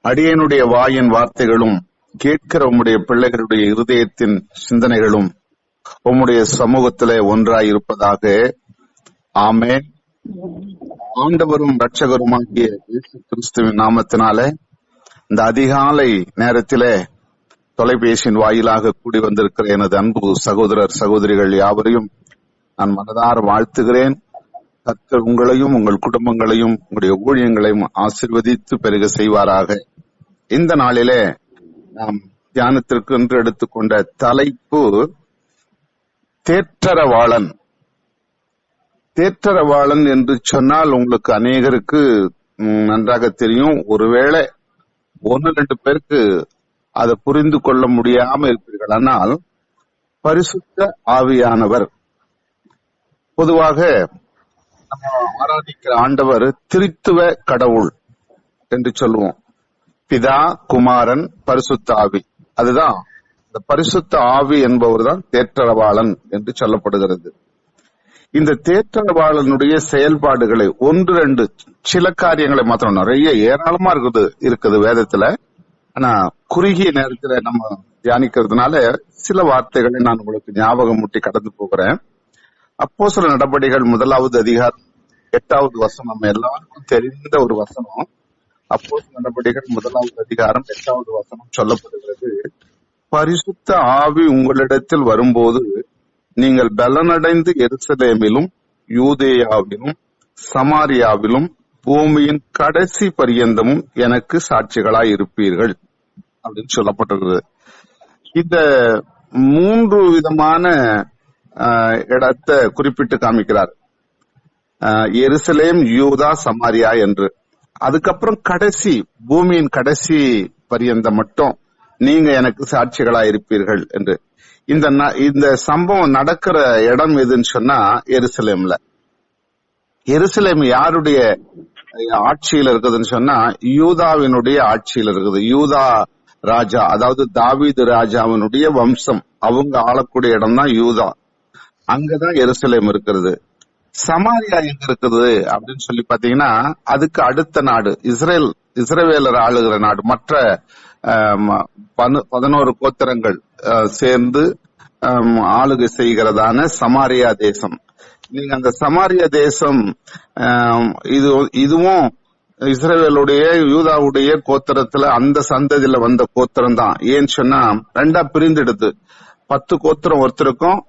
அடியேனுடைய வாயின் வார்த்தைகளும் கேட்கிற உம்முடைய பிள்ளைகளுடைய இருதயத்தின் சிந்தனைகளும் உம்முடைய சமூகத்திலே ஒன்றாயிருப்பதாக. ஆமென். ஆண்டவரும் இரட்சகருமாகிய இயேசு கிறிஸ்துவின் நாமத்தினாலே இந்த அதிகாலை நேரத்திலே தொலைபேசியின் வாயிலாக கூடி வந்திருக்கிற எனது அன்பு சகோதரர் சகோதரிகள் யாவரையும் நான் மனதார வாழ்த்துகிறேன். கர்த்தர் உங்களையும் உங்கள் குடும்பங்களையும் உங்களுடைய ஊழியங்களையும் ஆசீர்வதித்து பெருக செய்வாராக. இந்த நாளிலே நாம் தியானத்திற்கு என்று எடுத்துக்கொண்ட தலைப்பு தேற்றரவாளன். தேற்றரவாளன் என்று சொன்னால் உங்களுக்கு அநேகருக்கு நன்றாக தெரியும். ஒருவேளை 1-2 பேருக்கு அதை புரிந்து கொள்ள முடியாம இருப்பீர்கள். ஆனால் பரிசுத்த ஆவியானவர், பொதுவாக நம்ம ஆராதிக்கிற ஆண்டவர் திரித்துவ கடவுள் என்று சொல்லுவோம். பிதா, குமாரன், பரிசுத்த ஆவி. அதுதான் இந்த பரிசுத்த ஆவி என்பவர் தான் தேற்றரவாளன் என்று சொல்லப்படுகிறது. இந்த தேற்றரவாளனுடைய செயல்பாடுகளை 1-2 சில காரியங்களை மாத்திரம், நிறைய ஏராளமா இருக்குது வேதத்துல. ஆனா குறுகிய நேரத்துல நம்ம தியானிக்கிறதுனால சில வார்த்தைகளை நான் உங்களுக்கு ஞாபகம் ஊட்டி கடந்து போகிறேன். அப்போஸ்தலர் நடபடிகள் 1வது அதிகாரம் 8வது வசனம், நம்ம எல்லாருக்கும் தெரிந்த ஒரு வசனம். அப்போஸ்தலர் நடபடிகள் 1வது அதிகாரம் 8வது வசனம் சொல்லப்படுகிறது, பரிசுத்த ஆவி உங்களிடத்தில் வரும்போது நீங்கள் பலனடைந்து எருசலேமிலும் யூதேயாவிலும் சமாரியாவிலும் பூமியின் கடைசி பரியந்தமும் எனக்கு சாட்சிகளாய் இருப்பீர்கள் அப்படின்னு சொல்லப்பட்டிருக்கிறது. இந்த 3 விதமான இடத்தை குறிப்பிட்டு காமிக்கிறார், எருசலேம், யூதா, சமாரியா என்று. அதுக்கப்புறம் கடைசி, பூமியின் கடைசி பரியந்தம் மட்டும் நீங்க எனக்கு சாட்சிகளா இருப்பீர்கள் என்று. இந்த சம்பவம் நடக்கிற இடம் எதுன்னு சொன்னா எருசலேம்ல. எருசலேம் யாருடைய ஆட்சியில் இருக்குதுன்னு சொன்னா யூதாவினுடைய ஆட்சியில் இருக்குது. யூதா ராஜா, அதாவது தாவீது ராஜாவினுடைய வம்சம், அவங்க ஆளக்கூடிய இடம் தான் யூதா. அங்கதான் எருசலேம் இருக்கிறது. சமாரியா எங்க இருக்குது அப்படின்னு சொல்லி பாத்தீங்கன்னா அதுக்கு அடுத்த நாடு இஸ்ரவேலர் ஆளுகிற நாடு. மற்ற 11 கோத்திரங்கள் சேர்ந்து ஆளுகை செய்கிறதான சமாரியா தேசம். நீங்க அந்த சமாரியா தேசம் இதுவும் இஸ்ரவேலுடைய யூதாவுடைய கோத்திரத்துல அந்த சந்ததியில வந்த கோத்திரம் தான். ஏன்னு சொன்னா 2 பிரிந்தெடுத்து 10 கோத்திரம் ஒருத்தருக்கும்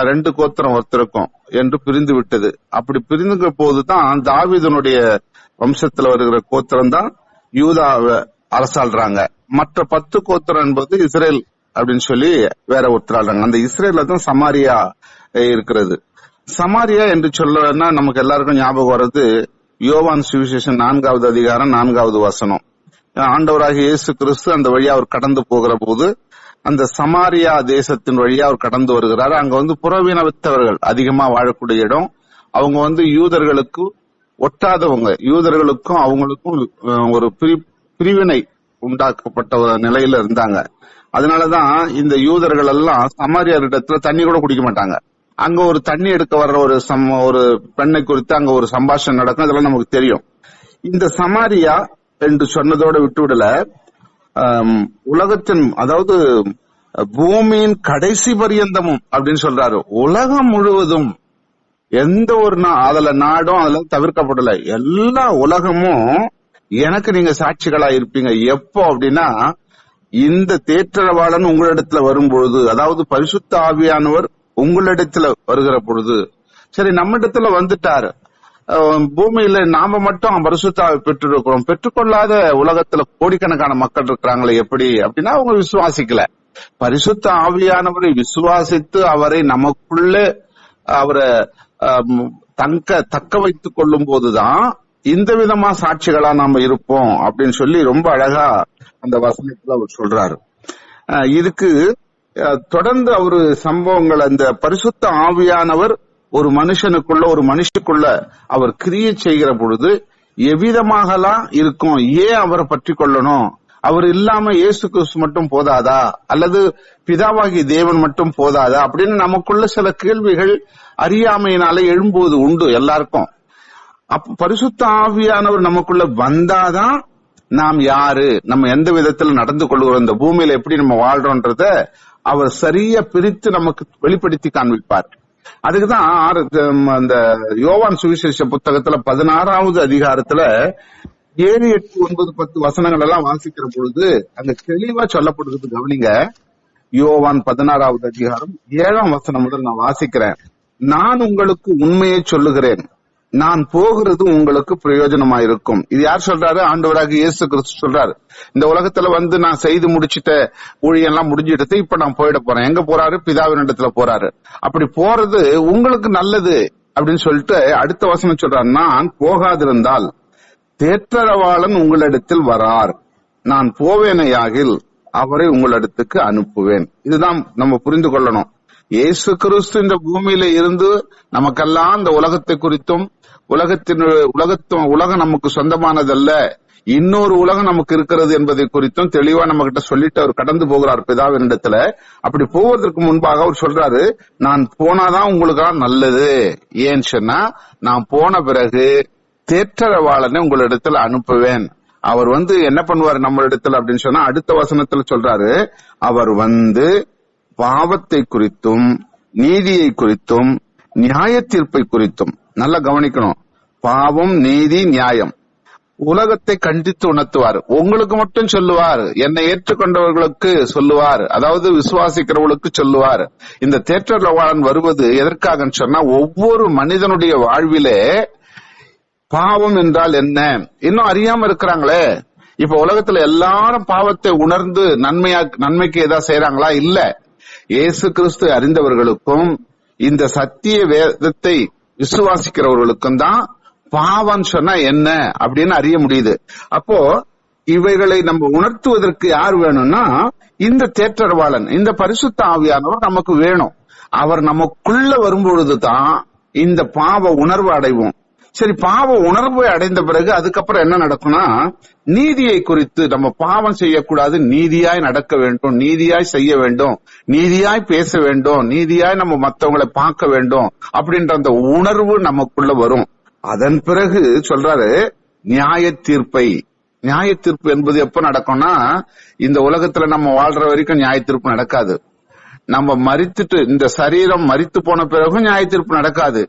2 கோத்திரம் ஒருத்தருக்கும் என்று பிரிந்து விட்டது. அப்படி பிரிந்துங்க போதுதான் தாவீதுனுடைய வம்சத்துல வருகிற கோத்திரம் தான் யூதாவை அரசாள்றாங்க. மற்ற 10 கோத்திரம் என்பது இஸ்ரேல் அப்படின்னு சொல்லி வேற ஒருத்தர் ஆள்றாங்க. அந்த இஸ்ரேல்ல தான் சமாரியா இருக்கிறது. சமாரியா என்று சொல்லனா நமக்கு எல்லாருக்கும் ஞாபகம் வர்றது யோவான் சுவிசேஷம் 4வது அதிகாரம் 4வது வசனம். ஆண்டவராகிய இயேசு கிறிஸ்து அந்த வழியா அவர் கடந்து போகிற போது அந்த சமாரியா தேசத்தின் வழியா அவர் கடந்து வருகிறார். அங்க புறவினத்தவர்கள் அதிகமா வாழக்கூடிய இடம். அவங்க யூதர்களுக்கு ஒட்டாதவங்க. யூதர்களுக்கும் அவங்களுக்கும் ஒரு பிரிவினை உண்டாக்கப்பட்ட நிலையில இருந்தாங்க. அதனாலதான் இந்த யூதர்கள் எல்லாம் சமாரியாரிடத்துல தண்ணி கூட குடிக்க மாட்டாங்க. அங்க ஒரு தண்ணி எடுக்க வர்ற ஒரு பெண்ணை குறித்து அங்க ஒரு சம்பாஷணை நடக்கும். அதெல்லாம் நமக்கு தெரியும். இந்த சமாரியா என்று சொன்னதோட விட்டுவிடல, உலகத்தின், அதாவது பூமியின் கடைசி பரியந்தமும் அப்படின்னு சொல்றாரு. உலகம் முழுவதும் எந்த ஒரு அதுல நாடும் அதுல தவிர்க்கப்படல. எல்லா உலகமும் எனக்கு நீங்க சாட்சிகளா இருப்பீங்க. எப்போ அப்படின்னா இந்த தேற்றரவாளன் உங்களிடத்துல வரும்பொழுது, அதாவது பரிசுத்த ஆவியானவர் உங்களிடத்துல வருகிற பொழுது. சரி, நம்ம இடத்துல வந்துட்டாரு, பூமியில நாம மட்டும் பரிசுத்தாவை பெற்றிருக்கிறோம். பெற்றுக்கொள்ளாத உலகத்துல கோடிக்கணக்கான மக்கள் இருக்கிறாங்களே எப்படி அப்படின்னா அவங்க விசுவாசிக்கல. பரிசுத்த ஆவியானவரை விசுவாசித்து அவரை நமக்குள்ளே அவரை தக்க வைத்துக் கொள்ளும் போதுதான் இந்த விதமா சாட்சிகளா நாம இருப்போம் அப்படின்னு சொல்லி ரொம்ப அழகா அந்த வசனத்துல அவர் சொல்றாரு. இதுக்கு தொடர்ந்து அவரு சம்பவங்கள், அந்த பரிசுத்த ஆவியானவர் ஒரு மனுஷனுக்குள்ள ஒரு மனுஷனுக்குள்ள அவர் கிரியை செய்கிற பொழுது எவ்விதமாகலாம் இருக்கும், ஏன் அவரை பற்றி கொள்ளணும், அவர் இல்லாம இயேசு கிறிஸ்து மட்டும் போதாதா, அல்லது பிதாவாகி தேவன் மட்டும் போதாதா அப்படின்னு நமக்குள்ள சில கேள்விகள் அறியாமையினால எழும்போது உண்டு எல்லாருக்கும். அப்ப பரிசுத்த ஆவியானவர் நமக்குள்ள வந்தாதான் நாம் யாரு, நம்ம எந்த விதத்துல நடந்து கொள்கிறோம், இந்த பூமியில எப்படி நம்ம வாழ்றோன்றத அவர் சரியா பிரித்து நமக்கு வெளிப்படுத்தி காண்பிப்பார். அதுக்குதான் அந்த யோவான் சுவிசேஷ புத்தகத்துல 16வது அதிகாரத்துல 7, 8, 9, 10 வசனங்கள் எல்லாம் வாசிக்கிற பொழுது அங்க தெளிவா சொல்லப்படுறது கவனிங்க. யோவான் 16வது அதிகாரம் 7ஆம் வசனம் முதல் நான் வாசிக்கிறேன். நான் உங்களுக்கு உண்மையை சொல்லுகிறேன், நான் போகிறது உங்களுக்கு பிரயோஜனமாயிருக்கும். இது யார் சொல்றாரு? ஆண்டவராக இயேசு கிறிஸ்து சொல்றாரு. இந்த உலகத்துல நான் செய்து முடிச்சிட்ட ஊழியெல்லாம் முடிஞ்சிட்டு இப்ப நான் போயிட போறேன். எங்க போறாரு? பிதாவின் இடத்துல போறாரு. அப்படி போறது உங்களுக்கு நல்லது அப்படின்னு சொல்லிட்டு அடுத்த வசனம் சொல்றாரு, நான் போகாதிருந்தால் தேற்றரவாளன் உங்களிடத்தில் வரார், நான் போவேனையாகில் அவரை உங்களிடத்துக்கு அனுப்புவேன். இதுதான் நம்ம புரிந்து கொள்ளணும். இயேசு கிறிஸ்து இந்த பூமியில இருந்து நமக்கெல்லாம் இந்த உலகத்தை குறித்தும் உலகம் நமக்கு சொந்தமானதல்ல, இன்னொரு உலகம் நமக்கு இருக்கிறது என்பதை குறித்தும் தெளிவா நம்ம கிட்ட சொல்லிட்டு அவர் கடந்து போகிறார் பிதாவின் இடத்துல. அப்படி போவதற்கு முன்பாக அவர் சொல்றாரு, நான் போனாதான் உங்களுக்கு நல்லது. ஏன்னு சொன்னா, நான் போன பிறகு தேற்றரவாளனை உங்களிடத்துல அனுப்புவேன். அவர் என்ன பண்ணுவார் நம்ம இடத்துல அப்படின்னு சொன்னா, அடுத்த வசனத்துல சொல்றாரு, அவர் பாவத்தை குறித்தும் நீதியை குறித்தும் நியாய தீர்ப்பை குறித்தும். நல்லா கவனிக்கணும். பாவம், நீதி, நியாயம் உலகத்தை கண்டித்து உணர்த்துவார். உங்களுக்கு மட்டும் சொல்லுவார், என்னை ஏற்றுக்கொண்டவர்களுக்கு சொல்லுவார், அதாவது விசுவாசிக்கிறவர்களுக்கு சொல்லுவார். இந்த தேற்றரவாளன் வருவது எதற்காக சொன்னா, ஒவ்வொரு மனிதனுடைய வாழ்விலே பாவம் என்றால் என்ன இன்னும் அறியாம இருக்கிறாங்களே. இப்ப உலகத்துல எல்லாரும் பாவத்தை உணர்ந்து நன்மைக்கு ஏதாவது செய்யறாங்களா? இல்ல. இயேசு கிறிஸ்து அறிந்தவர்களுக்கும் இந்த சத்திய வேதத்தை விசுவாசிக்கிறவர்களுக்கும் தான் பாவம் சொன்னா என்ன அப்படின்னு அறிய முடியுது. அப்போ இவைகளை நம்ம உணர்த்துவதற்கு யார் வேணும்னா, இந்த தேற்றரவாளன், இந்த பரிசுத்த ஆவியானவர் நமக்கு வேணும். அவர் நமக்குள்ள வரும்பொழுதுதான் இந்த பாவ உணர்வு அடைவோம். சரி, பாவ உணர்வை அடைந்த பிறகு அதுக்கப்புறம் என்ன நடக்கும்னா, நீதியை குறித்து நம்ம பாவம் செய்யக்கூடாது, நீதியாய் நடக்க வேண்டும், நீதியாய் செய்ய வேண்டும், நீதியாய் பேச வேண்டும், நீதியாய் நம்ம மற்றவங்களை பார்க்க வேண்டும் அப்படின்ற அந்த உணர்வு நமக்குள்ள வரும். அதன் பிறகு சொல்றாரு நியாய தீர்ப்பை. நியாய தீர்ப்பு என்பது எப்ப நடக்கும்னா, இந்த உலகத்துல நம்ம வாழ்ற வரைக்கும் நியாய தீர்ப்பு நடக்காது. நம்ம மரித்துட்டு, இந்த சரீரம் மரித்து போன பிறகும் நியாய தீர்ப்பு நடக்காது.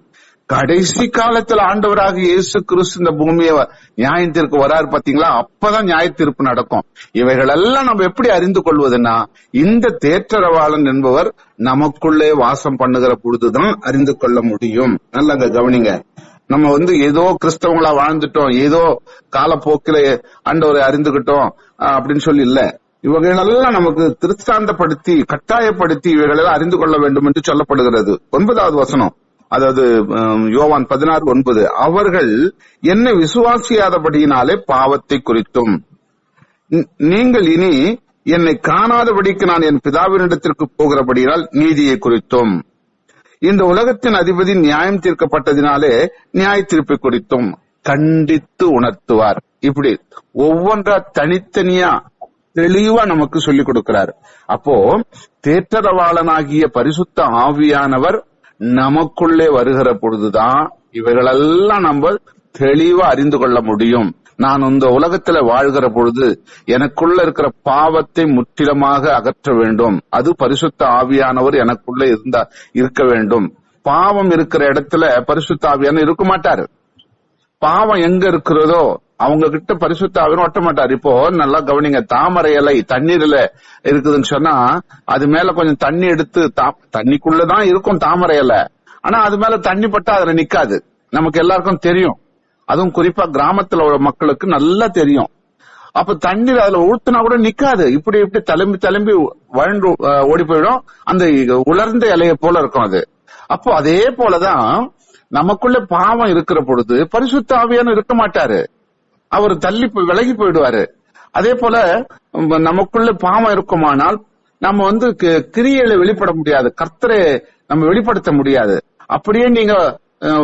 கடைசி காலத்துல ஆண்டவராக இயேசு கிறிஸ்து இந்த பூமியை நியாயத்திற்கு வராரு பாத்தீங்களா, அப்பதான் நியாய தீர்ப்பு நடக்கும். இவைகள் எல்லாம் நம்ம எப்படி அறிந்து கொள்வதுன்னா, இந்த தேற்றரவாளன் என்பவர் நமக்குள்ளே வாசம் பண்ணுகிற பொழுதுதான் அறிந்து கொள்ள முடியும். நல்லங்க கவனிங்க. நம்ம ஏதோ கிறிஸ்தவங்களா வாழ்ந்துட்டோம், ஏதோ காலப்போக்கில ஆண்டவரை அறிந்துகிட்டோம் அப்படின்னு சொல்லி இல்ல. இவைகளெல்லாம் நமக்கு திருஷ்டாந்தப்படுத்தி கட்டாயப்படுத்தி இவைகளெல்லாம் அறிந்து கொள்ள வேண்டும் என்று சொல்லப்படுகிறது. 9வது வசனம், அதாவது யோவான் 16:9, அவர்கள் என்னை விசுவாசியாதபடியினாலே பாவத்தை குறித்தும், நீங்கள் இனி என்னை காணாதபடிக்கு நான் என் பிதாவினிடத்திற்கு போகிறபடியால் நீதியை குறித்தும், இந்த உலகத்தின் அதிபதி நியாயம் தீர்க்கப்பட்டதினாலே நியாய தீர்ப்பை குறித்தும் கண்டித்து உணர்த்துவார். இப்படி ஒவ்வொன்றா தனித்தனியா தெளிவா நமக்கு சொல்லிக் கொடுக்கிறார். அப்போ தேற்றரவாளனாகிய பரிசுத்த ஆவியானவர் நமக்குள்ளே வருகிற பொழுதுதான் இவைகளெல்லாம் நம்ம தெளிவா அறிந்து கொள்ள முடியும். நான் இந்த உலகத்துல வாழ்கிற பொழுது எனக்குள்ள இருக்கிற பாவத்தை முற்றிலுமாக அகற்ற வேண்டும். அது பரிசுத்த ஆவியானவர் எனக்குள்ள இருக்க வேண்டும். பாவம் இருக்கிற இடத்துல பரிசுத்த ஆவியானவர் இருக்க மாட்டாரு. பாவம் எங்க இருக்கிறதோ அவங்க கிட்ட பரிசுத்த ஆவியானவர் ஒட்ட மாட்டாரு. இப்போ நல்லா கவனிங்க, தாமரை இலை தண்ணீர்ல இருக்குதுன்னு சொன்னா அது மேல கொஞ்சம் தண்ணி எடுத்து, தண்ணிக்குள்ளதான் இருக்கும் தாமரை இலை, ஆனா அது மேல தண்ணி பட்டா அதுல நிக்காது. நமக்கு எல்லாருக்கும் தெரியும். அதுவும் குறிப்பா கிராமத்துல உள்ள மக்களுக்கு நல்லா தெரியும். அப்ப தண்ணீர் அதுல ஊத்துனா கூட நிக்காது. இப்படி இப்படி தளம்பி வழண்டு ஓடி போயிடும். அந்த உலர்ந்த இலைய போல இருக்கும் அது. அப்போ அதே போலதான் நமக்குள்ள பாவம் இருக்கிற பொழுது பரிசுத்த ஆவியானவர் இருக்க மாட்டாரு. அவர் விலகி போயிடுவாரு. அதே போல நமக்குள்ள பாவம் இருக்குமானால் நம்ம கிரியையில வெளிப்பட முடியாது, கர்த்தரை நம்ம வெளிப்படுத்த முடியாது. அப்படியே நீங்க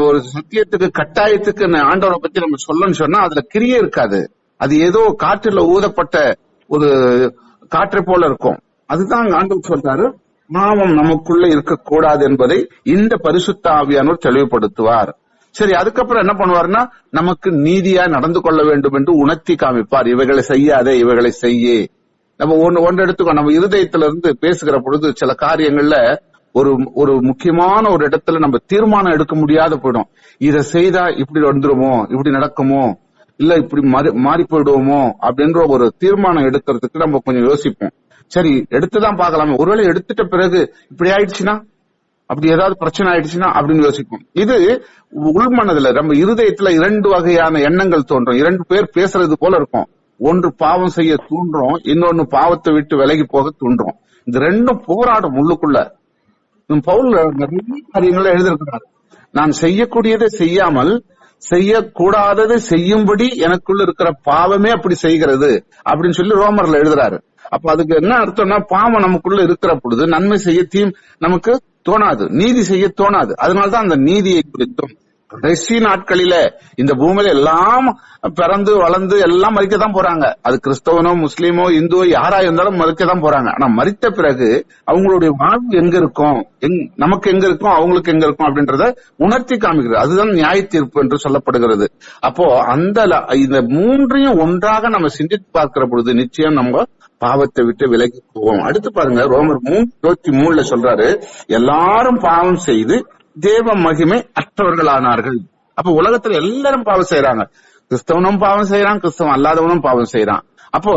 ஒரு சத்தியத்துக்கு கட்டாயத்துக்கு ஆண்டவரை பத்தி நம்ம சொல்லணும்னு சொன்னா அதுல கிரியை இருக்காது. அது ஏதோ காற்றுல ஊதப்பட்ட ஒரு காற்றை போல இருக்கும். அதுதான் ஆண்டவர் சொல்றாரு, பாவம் நமக்குள்ள இருக்கக்கூடாது என்பதை இந்த பரிசுத்த ஆவியானவர் தெளிவுபடுத்துவார். சரி, அதுக்கப்புறம் என்ன பண்ணுவாருன்னா நமக்கு நீதியா நடந்து கொள்ள வேண்டும் என்று உணர்த்தி காமிப்பார். இவைகளை செய்யாதே, இவைகளை செய்யே. நம்ம ஒன்று எடுத்துக்கோ. நம்ம இருதயத்துல இருந்து பேசுகிற பொழுது சில காரியங்கள்ல ஒரு முக்கியமான ஒரு இடத்துல நம்ம தீர்மானம் எடுக்க முடியாத போயிடும். இதை செய்தா இப்படி வந்துருமோ, இப்படி நடக்குமோ, இல்ல இப்படி மாறி போயிடுவோமோ அப்படின்ற ஒரு தீர்மானம் எடுக்கிறதுக்கு நம்ம கொஞ்சம் யோசிப்போம். சரி, எடுத்துதான் பார்க்கலாமே, ஒருவேளை எடுத்துட்ட பிறகு இப்படி ஆயிடுச்சுன்னா, அப்படி ஏதாவது பிரச்சனை ஆயிடுச்சுன்னா அப்படின்னு யோசிப்போம். இது உள்மனதுல நம்ம இருதயத்துல 2 வகையான எண்ணங்கள் தோன்றும். 2 பேர் பேசுறது போல இருக்கும். ஒன்று பாவம் செய்ய தூண்டுறோம், இன்னொன்னு பாவத்தை விட்டு விலகி போக தூண்டுறோம். இந்த 2ம் போராடும் உள்ளுக்குள்ள. பவுல் நிறைய காரியங்களை எழுதியிருக்கிறார். நான் செய்யக்கூடியதை செய்யாமல் செய்யக்கூடாததை செய்யும்படி எனக்குள்ள இருக்கிற பாவமே அப்படி செய்கிறது அப்படின்னு சொல்லி ரோமர்ல எழுதுறாரு. அப்ப அதுக்கு என்ன அர்த்தம்னா, பாவம் நமக்குள்ள இருக்கிற பொழுது நன்மை செய்ய நமக்கு தோணாது, நீதி செய்ய தோணாது. அதனாலதான் அந்த நீதியை குறித்தும் கடைசி நாட்களில இந்த பூமியில எல்லாம் பிறந்து வளர்ந்து எல்லாம் மறிக்கத்தான் போறாங்க. அது கிறிஸ்தவனோ முஸ்லீமோ இந்துவோ யாரா இருந்தாலும் மறிக்கத்தான் போறாங்க. ஆனா மறித்த பிறகு அவங்களுடைய வாழ்வு எங்க இருக்கும், நமக்கு எங்க இருக்கும், அவங்களுக்கு எங்க இருக்கும் அப்படின்றத உணர்த்தி காமிக்கிறது. அதுதான் நியாய தீர்ப்பு என்று சொல்லப்படுகிறது. அப்போ இந்த 3ஐயும் ஒன்றாக நம்ம சிந்தித்து பார்க்கிற பொழுது நிச்சயம் நம்ம பாவத்தை விட்டு விலகி போவோம். அடுத்து பாருங்க, ரோமர் 3:23 சொல்றாரு, எல்லாரும் பாவம் செய்து தேவ மகிமை அற்றவர்களானார்கள். அப்ப உலகத்துல எல்லாரும் பாவம் செய்யறாங்க. கிறிஸ்தவனும் பாவம் செய்யறான், கிறிஸ்தவன் அல்லாதவனும் பாவம் செய்யறான். அப்போ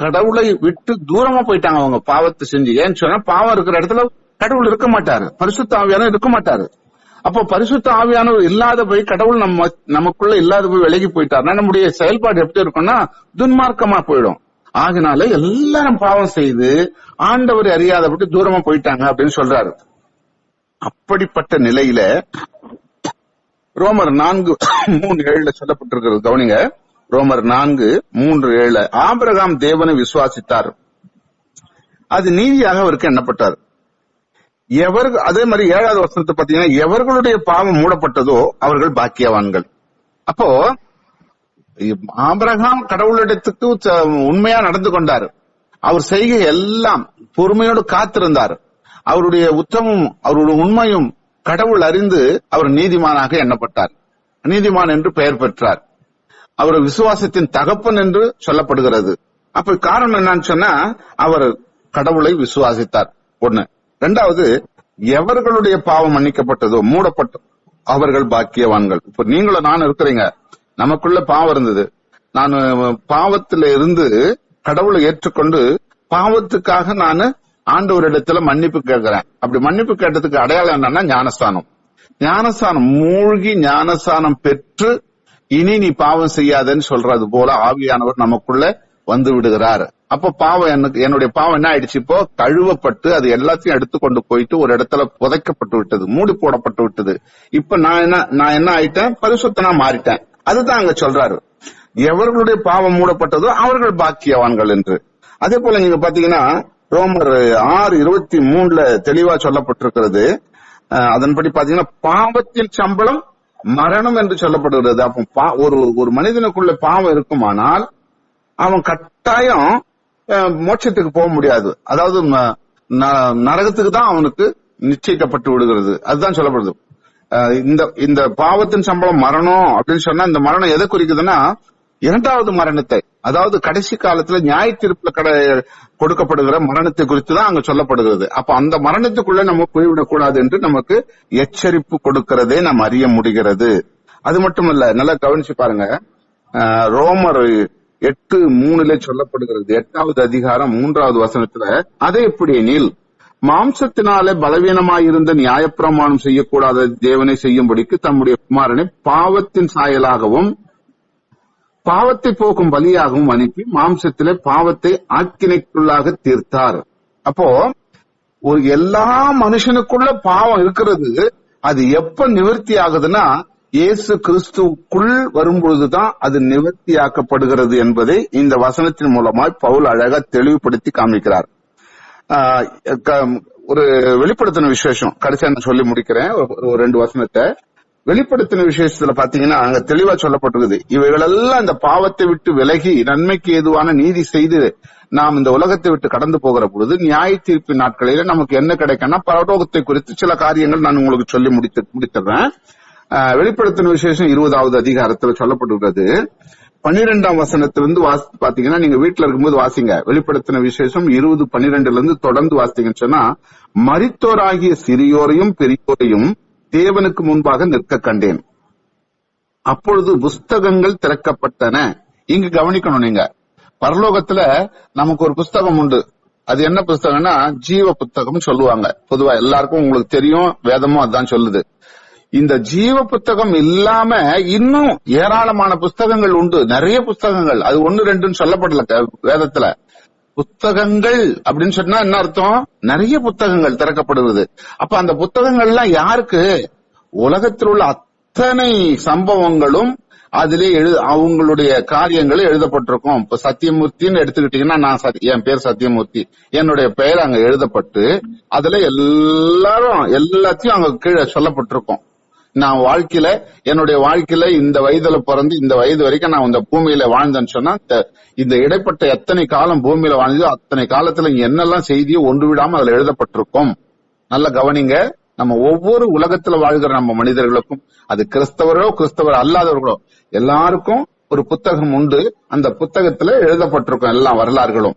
கடவுளை விட்டு தூரமா போயிட்டாங்க அவங்க பாவத்தை செஞ்சு. ஏன்னு சொன்னா, பாவம் இருக்கிற இடத்துல கடவுள் இருக்க மாட்டாரு, பரிசுத்த ஆவியானவர் இருக்க மாட்டாரு. அப்போ பரிசுத்த ஆவியானவர் இல்லாத போய் கடவுள் நமக்குள்ள இல்லாத போய் விலகி போயிட்டாருன்னா நம்முடைய செயல்பாடு எப்படி இருக்கும்னா துன்மார்க்கமா போயிடும். ஆகினால எல்லாரும் பாவம் செய்து ஆண்டவரை அறியாதபடி தூரமா போயிட்டாங்க அப்படின்னு சொல்றாரு. அப்படிப்பட்ட நிலையில ரோமர் 4:3-7 சொல்லப்பட்டிருக்கிறது. கவனிங்க, ரோமர் 4:3-7 ஆபிரகாம் தேவனை விசுவாசித்தார், அது நீதியாக அவருக்கு எண்ணப்பட்டார். அதே மாதிரி 7வது வசனத்தை பாத்தீங்கன்னா, எவர்களுடைய பாவம் மூடப்பட்டதோ அவர்கள் பாக்கியவான்கள். அப்போ ஆபிரகாம் கடவுளிடத்துக்கு உண்மையா நடந்து கொண்டார். அவர் செய்கை எல்லாம் பொறுமையோடு காத்திருந்தார். அவருடைய உத்தமும் அவருடைய உண்மையும் கடவுள் அறிந்து அவர் நீதிமானாக எண்ணப்பட்டார், நீதிமான் என்று பெயர் பெற்றார். அவர் விசுவாசத்தின் தகப்பன் என்று சொல்லப்படுகிறது. அப்ப காரணம் என்னன்னு சொன்னா, அவர் கடவுளை விசுவாசித்தார். 1. 2வது, எவர்களுடைய பாவம் மன்னிக்கப்பட்டதோ மூடப்பட்ட அவர்கள் பாக்கியவான்கள். இப்ப நீங்களும் நானும் இருக்கிறீங்க, நமக்குள்ள பாவம் இருந்தது. நான் பாவத்தில இருந்து கடவுளை ஏற்றுக்கொண்டு பாவத்துக்காக நான் ஆண்டவரிடத்துல மன்னிப்பு கேட்கிறேன். அப்படி மன்னிப்பு கேட்டதுக்கு அடையாளம் என்னன்னா ஞானஸ்தானம் மூழ்கி ஞானஸ்தானம் பெற்று இனி நீ பாவம் செய்யாதன்னு சொல்றது போல ஆவியானவர் நமக்குள்ள வந்து விடுகிறார். அப்ப பாவம் என்னுடைய பாவம் என்ன ஆயிடுச்சு, இப்போ கழுவப்பட்டு அது எல்லாத்தையும் எடுத்துக்கொண்டு போயிட்டு ஒரு இடத்துல புதைக்கப்பட்டு விட்டது, மூடி போடப்பட்டு விட்டது. இப்ப நான் என்ன ஆயிட்டேன், பரிசுத்தனா மாறிட்டேன். அதுதான் அங்க சொல்றாரு, எவர்களுடைய பாவம் மூடப்பட்டதோ அவர்கள் பாக்கியவான்கள் என்று. அதே போல நீங்க பாத்தீங்கன்னா ரோமர் 6:23 தெளிவா சொல்லப்பட்டிருக்கிறது. அதன்படி பாத்தீங்கன்னா, பாவத்தின் சம்பளம் மரணம் என்று சொல்லப்படுகிறது. அப்போ ஒரு மனிதனுக்குள்ள பாவம் இருக்குமானால் அவன் கட்டாயம் மோட்சத்துக்கு போக முடியாது. அதாவது நரகத்துக்கு தான் அவனுக்கு நிச்சயிக்கப்பட்டு விடுகிறது. அதுதான் சொல்லப்படுது. இந்த பாவத்தின் சம்பளம் மரணம் அப்படின்னு சொன்னா, இந்த மரணம் எதை குறிக்குதுன்னா 2வது மரணத்தை, அதாவது கடைசி காலத்துல நியாய தீர்ப்புல கொடுக்கப்படுகிற மரணத்தை குறித்து தான் அங்க சொல்லப்படுகிறது. அப்ப அந்த மரணத்துக்குள்ள நம்ம போய்விடக்கூடாது என்று நமக்கு எச்சரிப்பு கொடுக்கிறதே நாம் அறிய முடிகிறது. அது மட்டுமல்ல, நல்லா கவனிச்சு பாருங்க, ரோமர் 8:3 சொல்லப்படுகிறது. 8வது அதிகாரம் 3வது வசனத்துல, அதை எப்படி எனில் மாம்சத்தினாலே பலவீனமாயிருந்த நியாயப்பிரமாணம் செய்யக்கூடாத தேவனை செய்யும்படிக்கு தம்முடைய குமாரனை பாவத்தின் சாயலாகவும் பாவத்தை போக்கும் பலியாகவும் அனுப்பி மாம்சத்திலே பாவத்தை ஆக்கினைக்குள்ளாக தீர்த்தார். அப்போ எல்லா மனுஷனுக்குள்ள பாவம் இருக்கிறது. அது எப்ப நிவர்த்தி ஆகுதுன்னா, இயேசு கிறிஸ்துக்குள் வரும்பொழுதுதான் அது நிவர்த்தியாக்கப்படுகிறது என்பதை இந்த வசனத்தின் மூலமாய் பவுல் அழகா தெளிவுபடுத்தி காமிக்கிறார். ஒரு வெளிப்படுத்தின விசேஷம் கடைசியா நான் சொல்லி முடிக்கிறேன். ஒரு 2 வசனத்தை வெளிப்படுத்தின விசேஷத்துல பாத்தீங்கன்னா அங்க தெளிவா சொல்லப்பட்டிருக்குது. இவைகளெல்லாம் இந்த பாவத்தை விட்டு விலகி நன்மைக்கு ஏதுவான நீதி செய்து நாம் இந்த உலகத்தை விட்டு கடந்து போகிற பொழுது நியாய தீர்ப்பின் நாட்களில நமக்கு என்ன கிடைக்கும்னா, பரலோகத்தை குறித்து சில காரியங்கள் நான் உங்களுக்கு சொல்லி முடித்துறேன். வெளிப்படுத்தின விசேஷம் 20வது அதிகாரத்துல சொல்லப்பட்டிருக்கிறது. 12ஆம் வசனத்திலிருந்து பாத்தீங்கன்னா, நீங்க வீட்டுல இருக்கும்போது வாசிங்க. வெளிப்படுத்தின விசேஷம் 20:12 தொடர்ந்து வாசிங்கன்னு சொன்னா, மரித்தோராகிய சிறியோரையும் பெரியோரையும் தேவனுக்கு முன்பாக நிற்க கண்டேன். அப்பொழுது புஸ்தகங்கள் திறக்கப்பட்டன. இங்கு கவனிக்கணும், நீங்க பரலோகத்துல நமக்கு ஒரு புஸ்தகம் உண்டு. அது என்ன புஸ்தகம்னா ஜீவ புத்தகம் சொல்லுவாங்க. பொதுவா எல்லாருக்கும் உங்களுக்கு தெரியும், வேதமும் அதான் சொல்லுது. இந்த ஜீவ புத்தகம் இல்லாம இன்னும் ஏராளமான புஸ்தகங்கள் உண்டு. நிறைய புஸ்தகங்கள், அது 1-2 சொல்லப்படல வேதத்துல. புத்தகங்கள் அப்படின்னு சொன்னா என்ன அர்த்தம்? நிறைய புத்தகங்கள் திறக்கப்படுவது. அப்ப அந்த புத்தகங்கள்லாம் யாருக்கு? உலகத்தில் உள்ள அத்தனை சம்பவங்களும் அதிலே அவங்களுடைய காரியங்கள் எழுதப்பட்டிருக்கும். இப்ப சத்தியமூர்த்தின்னு எடுத்துக்கிட்டீங்கன்னா, நான் என் பேர் சத்தியமூர்த்தி, என்னுடைய பெயர் அங்க எழுதப்பட்டு அதுல எல்லாத்தையும் அங்க கீழே சொல்லப்பட்டிருக்கும். நான் என்னுடைய வாழ்க்கையில இந்த வயதுல பிறந்து இந்த வயது வரைக்கும் நான் இந்த பூமியில வாழ்ந்தேன்னு சொன்னா, இந்த இடைப்பட்ட எத்தனை காலம் பூமியில வாழ்ந்ததோ அத்தனை காலத்துல என்னெல்லாம் செய்தியோ ஒன்று விடாம அதுல எழுதப்பட்டிருக்கும். நல்ல கவனிங்க. நம்ம ஒவ்வொரு உலகத்துல வாழ்கிற நம்ம மனிதர்களுக்கும், அது கிறிஸ்தவரோ கிறிஸ்தவர் அல்லாதவர்களோ, எல்லாருக்கும் ஒரு புத்தகம் உண்டு. அந்த புத்தகத்துல எழுதப்பட்டிருக்கும் எல்லா வரலாறுகளும்.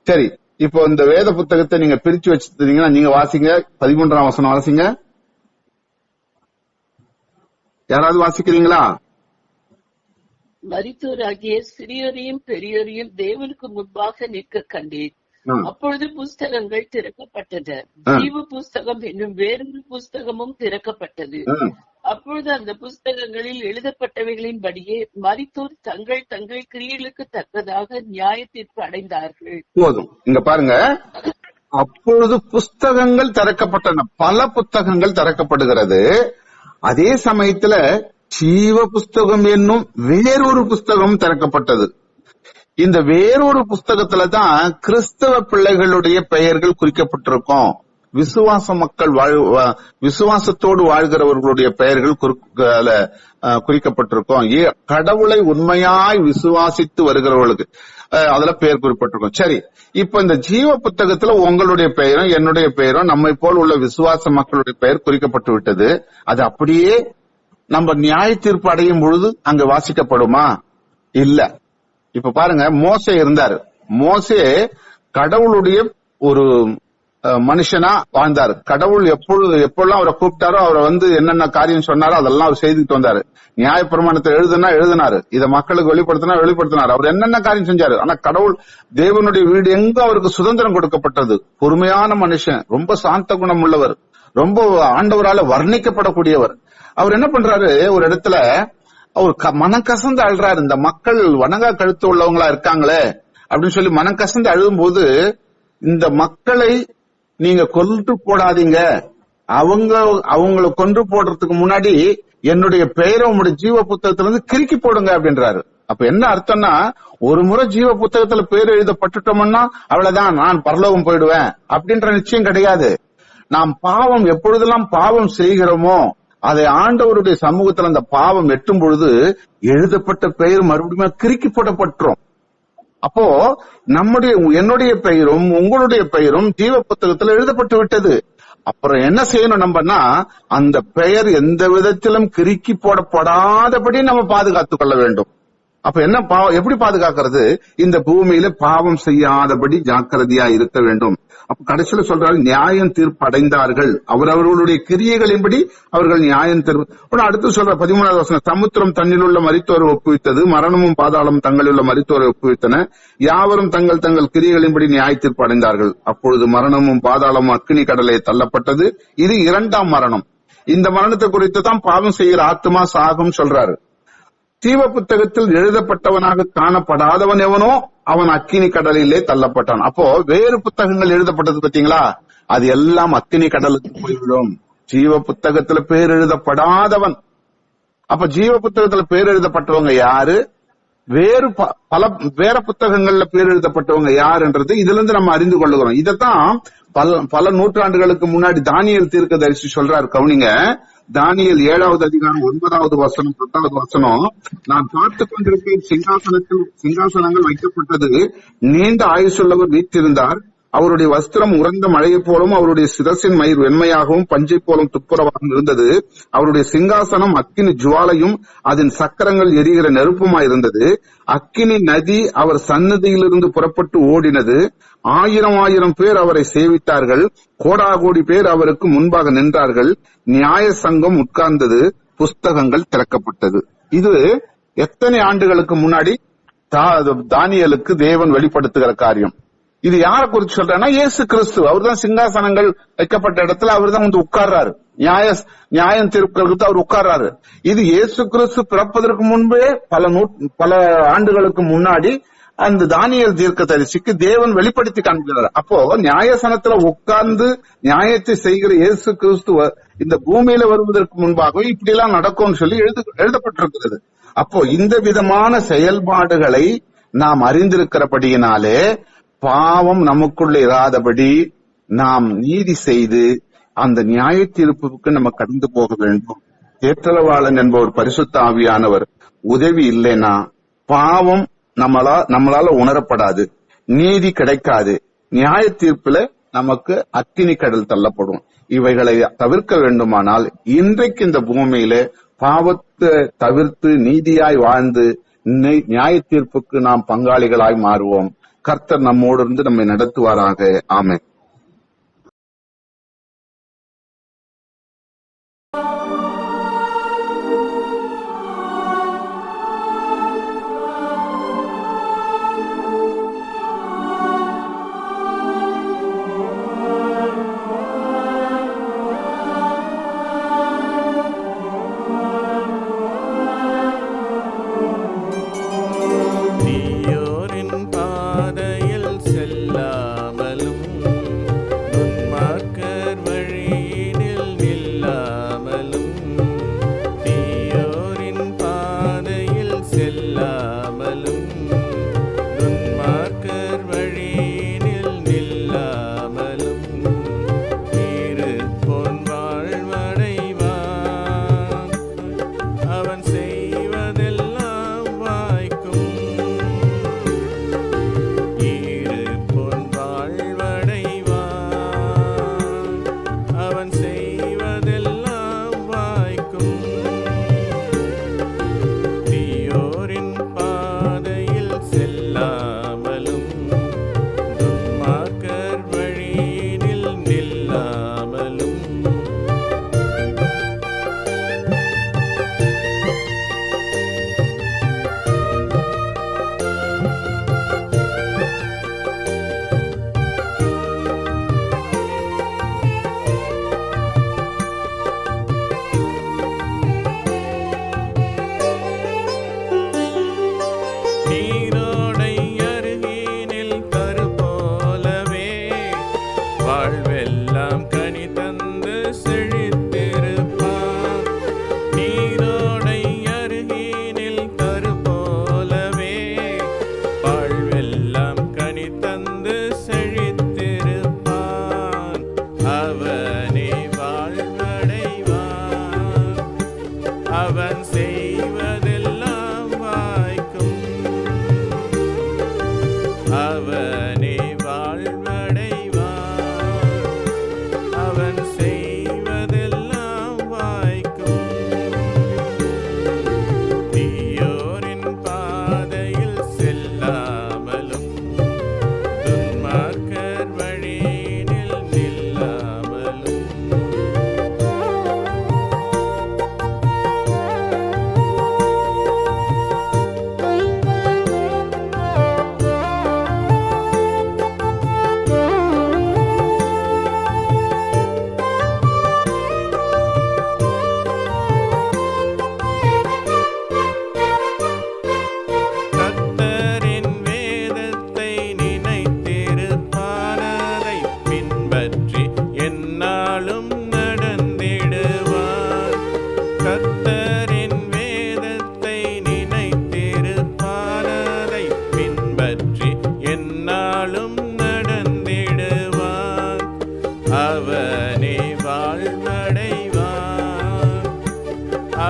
சரி, இப்போ இந்த வேத புத்தகத்தை நீங்க பிரிச்சு வச்சிருந்தீங்கன்னா நீங்க வாசிங்க. 13ஆம் வசனம் வாசிங்க. யாராவது வாசிக்கிறீங்களா? மரித்தோராகிய சிறியோரையும் பெரியோரையும் தேவனுக்கு முன்பாக நிற்க கண்டேன். அப்பொழுது புஸ்தகங்கள் திறக்கப்பட்டன. ஜீவ புஸ்தகம் என்னும் வேறொரு புஸ்தகமும் திறக்கப்பட்டது. அப்பொழுது அந்த புஸ்தகங்களில் எழுதப்பட்டவைகளின்படியே மரித்தோர் தங்கள் தங்கள் கிரியைகளுக்கு தக்கதாக நியாய தீர்ப்பு அடைந்தார்கள். போதும், இங்க பாருங்க. அப்பொழுது புஸ்தகங்கள் திறக்கப்பட்டன. பல புத்தகங்கள் திறக்கப்படுகிறது. அதே சமயத்துல ஜீவ புஸ்தகம் என்னும் வேறொரு புஸ்தகம் திறக்கப்பட்டது. இந்த வேறொரு புஸ்தகத்துலதான் கிறிஸ்தவ பிள்ளைகளுடைய பெயர்கள் குறிக்கப்பட்டிருக்கும். விசுவாச மக்கள் விசுவாசத்தோடு வாழ்கிறவர்களுடைய பெயர்கள் குறிக்கப்பட்டிருக்கும். கடவுளை உண்மையாய் விசுவாசித்து வருகிறவர்களுக்கு அதுல பெயர் குறிப்பிட்டிருக்கும். சரி, இப்ப இந்த ஜீவ புத்தகத்துல உங்களுடைய பெயரும் என்னுடைய பெயரும் நம்மை போல் உள்ள விசுவாச மக்களுடைய பெயர் குறிக்கப்பட்டு விட்டது. அது அப்படியே நம்ம நியாய தீர்ப்பு அடையும் பொழுது அங்க வாசிக்கப்படுமா? இல்ல. இப்ப பாருங்க, மோசே இருந்தாரு. மோசே கடவுளுடைய ஒரு மனுஷனா வாழ்ந்தாரு. கடவுள் எப்பொழுதெல்லாம் அவரை கூப்பிட்டாரோ, அவரை என்னென்ன காரியம் சொன்னாரோ அதெல்லாம் அவர் செய்துட்டு வந்தாரு. நியாயப்பிரமாணத்தை எழுதினாரு. இதை மக்களுக்கு வெளிப்படுத்தினாரு. அவர் என்னென்ன காரியம் செஞ்சாரு. ஆனா கடவுள் தேவனுடைய வீடு எங்க அவருக்கு சுதந்திரம் கொடுக்கப்பட்டது. பொறுமையான மனுஷன், ரொம்ப சாந்த குணம் உள்ளவர், ரொம்ப ஆண்டவரால வர்ணிக்கப்படக்கூடியவர். அவர் என்ன பண்றாரு, ஒரு இடத்துல அவர் மனம் கசந்து அழுறாரு. இந்த மக்கள் வணங்கா கழுத்து உள்ளவங்களா இருக்காங்களே அப்படின்னு சொல்லி மனம் கசந்து அழுகும் போது, இந்த மக்களை நீங்க கொன்று போடாதீங்க, அவங்களை கொன்று போடுறதுக்கு முன்னாடி என்னுடைய பெயரை உங்களுடைய ஜீவ புத்தகத்துல இருந்து கிறுக்கி போடுங்க அப்படின்றாரு. அப்ப என்ன அர்த்தம்னா, ஒரு முறை ஜீவ புத்தகத்துல பேர் எழுதப்பட்டுட்டோம்னா அவ்வளவுதான், நான் பரலோகம் போயிடுவேன் அப்படின்ற நிச்சயம் கிடையாது. நாம் எப்பொழுதெல்லாம் பாவம் செய்கிறோமோ அதை ஆண்டவருடைய சமூகத்துல அந்த பாவம் எட்டும் பொழுது எழுதப்பட்ட பெயர் மறுபடியும் கிறுக்கி போடப்பட்டுரும். அப்போ என்னுடைய பெயரும் உங்களுடைய பெயரும் ஜீவ புத்தகத்துல எழுதப்பட்டு விட்டது. அப்புறம் என்ன செய்யணும் நம்மனா, அந்த பெயர் எந்த விதத்திலும் கிறுக்கி போடப்படாதபடி நம்ம பாதுகாத்துக் கொள்ள வேண்டும். அப்ப எப்படி பாதுகாக்கிறது? இந்த பூமியில பாவம் செய்யாதபடி ஜாக்கிரதையா இருக்க வேண்டும். அப்ப கடைசியில சொல்றாரு, நியாயம் தீர்ப்பு அடைந்தார்கள், அவர்களுடைய கிரியைகளின்படி அவர்கள் நியாயம் தீர்ப்பு. அடுத்து சொல்ற 13வது வசனம், சமுத்திரம் தன்னிலுள்ள மரித்தோரை ஒப்புவித்தது, மரணமும் பாதாளம் தங்களிலுள்ள மரித்தோரை ஒப்புவித்தன, யாவரும் தங்கள் தங்கள் கிரியைகளின்படி நியாய தீர்ப்பு அடைந்தார்கள். அப்பொழுது மரணமும் பாதாளமும் அக்கினி கடலை தள்ளப்பட்டது. இது 2ஆம் மரணம். இந்த மரணத்தை குறித்து தான் பாவம் செய்கிற ஆத்மா சாகும் சொல்றாரு. ஜீவ புத்தகத்தில் எழுதப்பட்டவனாக காணப்படாதவன் எவனோ அவன் அக்கினி கடலிலே தள்ளப்பட்டான். அப்போ வேறு புத்தகங்கள் எழுதப்பட்டது பாத்தீங்களா, அது எல்லாம் அக்கினி கடலுக்கு போய்விடும். ஜீவ புத்தகத்துல பேர் எழுதப்படாதவன். அப்ப ஜீவ புத்தகத்துல பேர் எழுதப்பட்டவங்க யாரு, வேற புத்தகங்கள்ல பேர் எழுதப்பட்டவங்க யாருன்றது இதுல இருந்து நம்ம அறிந்து கொள்ளுகிறோம். இதத்தான் பல நூற்றாண்டுகளுக்கு முன்னாடி தானியேல் தீர்க்கதரிசி சொல்றாரு. கவுனிங்க, தானியேல் 7வது அதிகாரம் 9வது வசனம் 10வது வசனம், நான் பார்த்துக் கொண்டிருப்பேன், சிங்காசனங்கள் வைக்கப்பட்டது, நீண்ட ஆயுசுள்ளவர் வீற்றிருந்தார், அவருடைய வஸ்திரம் உறைந்த மழையைப் போலும், அவருடைய சிரசின் மயிர் வெண்மையாகவும் பஞ்சை போலும் துப்புரவாகவும் இருந்தது. அவருடைய சிங்காசனம் அக்கினி ஜுவாலையும் அதன் சக்கரங்கள் எரிகிற நெருப்புமாயிருந்தது. அக்கினி நதி அவர் சன்னதியிலிருந்து புறப்பட்டு ஓடினது. 1000 பேர் அவரை சேவித்தார்கள். கோடாகோடி பேர் அவருக்கு முன்பாக நின்றார்கள். நியாய சங்கம் உட்கார்ந்தது. புஸ்தகங்கள் திறக்கப்பட்டது. இது எத்தனை ஆண்டுகளுக்கு முன்னாடி தானியேலுக்கு தேவன் வெளிப்படுத்துகிற காரியம். இது யாரை குறித்து சொல்றேன்னா, இயேசு கிறிஸ்து. அவர் தான் சிங்காசனங்கள் வைக்கப்பட்ட இடத்துல அவர் தான் வந்து உட்கார்றாரு. நியாயம் தீர்க்கிறதுக்கு அவர் உட்கார்றாரு. இது இயேசு கிறிஸ்து பிறப்பதற்கு முன்பே பல ஆண்டுகளுக்கு முன்னாடி அந்த தானியேல் தீர்க்கதரிசிக்கு தேவன் வெளிப்படுத்தி காண்கிறார். அப்போ நியாயசனத்துல உட்கார்ந்து நியாயத்தை செய்கிற இயேசு கிறிஸ்துவ இந்த பூமியில வருவதற்கு முன்பாகவே இப்படி எல்லாம் நடக்கும்னு சொல்லி எழுதப்பட்டிருக்கிறது. அப்போ இந்த விதமான செயல்பாடுகளை நாம் அறிந்திருக்கிறபடியினாலே பாவம் நமக்குள்ள இராதபடி நாம் நீதி செய்து அந்த நியாய தீர்ப்புக்கு நம்ம கடந்து போக வேண்டும். தேற்றளவாளன் என்பவர் பரிசுத்த ஆவியானவர் உதவி இல்லைன்னா பாவம் நம்மளால உணரப்படாது, நீதி கிடைக்காது, நியாய தீர்ப்புல நமக்கு அக்கினி கடல் தள்ளப்படும். இவைகளை தவிர்க்க வேண்டுமானால் இன்றைக்கு இந்த பூமியில பாவத்தை தவிர்த்து நீதியாய் வாழ்ந்து நியாய தீர்ப்புக்கு நாம் பங்காளிகளாய் மாறுவோம். கர்த்தர் நம்மோடு இருந்து நம்மை நடத்துவாராக. ஆமென்.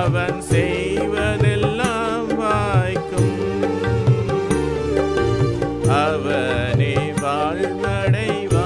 அவன் செய்வதெல்லாம் வாய்க்கும். அவனே வாழ்வடைவான்.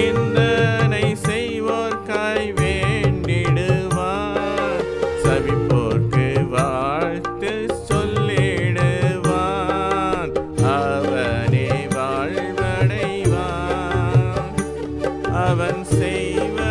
நிந்தனை செய்வோர்க்காய் வேண்டிடுவார், சபிப்போர்க்கு வாழ்த்து சொல்லிடுவான், அவனே வாழ்வடைவான். அவன் செய்வ